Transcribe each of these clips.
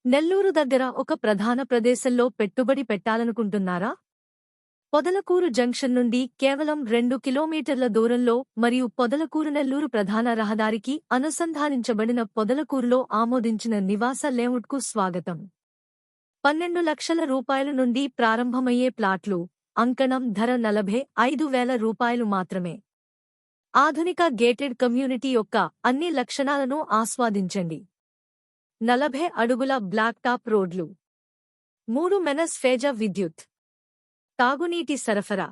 నెల్లూరు దగ్గర ఒక ప్రధాన ప్రదేశంలో పెట్టుబడి పెట్టాలనుకుంటున్నారా? పొదలకూరు జంక్షన్ నుండి కేవలం 2 కిలోమీటర్ల దూరంలో మరియు పొదలకూరు నెల్లూరు ప్రధాన రహదారికి అనుసంధానించబడిన పొదలకూరులో ఆమోదించిన నివాస లేఅవుట్కు స్వాగతం. 12 లక్షల రూపాయల నుండి ప్రారంభమయ్యే ప్లాట్లు, అంకణం ధర 45,000 రూపాయలు మాత్రమే. ఆధునిక గేటెడ్ కమ్యూనిటీ యొక్క అన్ని లక్షణాలను ఆస్వాదించండి. 40 అడుగుల బ్లాక్ టాప్ రోడ్లు, 3 మెనస్ ఫేజ విద్యుత్, తాగునీటి సరఫరా,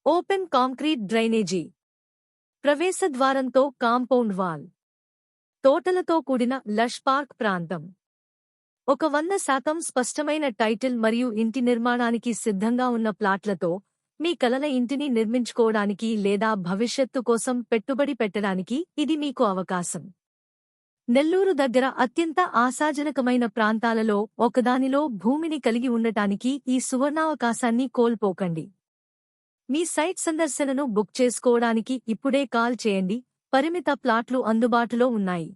ఓపెన్ కాంక్రీట్ డ్రైనేజీ, ప్రవేశద్వారంతో కాంపౌండ్ వాల్, తోటలతో కూడిన లష్ పార్క్ ప్రాంతం. 100% స్పష్టమైన టైటిల్ మరియు ఇంటి నిర్మాణానికి సిద్ధంగా ఉన్న ప్లాట్లతో మీ కలల ఇంటిని నిర్మించుకోవడానికి లేదా భవిష్యత్తు కోసం పెట్టుబడి పెట్టడానికి ఇది మీకు అవకాశం. నెల్లూరు దగ్గర అత్యంత ఆశాజనకమైన ప్రాంతాలలో ఒకదానిలో భూమిని కలిగి ఉండటానికి ఈ సువర్ణావకాశాన్ని కోల్పోకండి. మీ సైట్ సందర్శనను బుక్ చేసుకోవడానికి ఇప్పుడే కాల్ చేయండి. పరిమిత ప్లాట్లు అందుబాటులో ఉన్నాయి.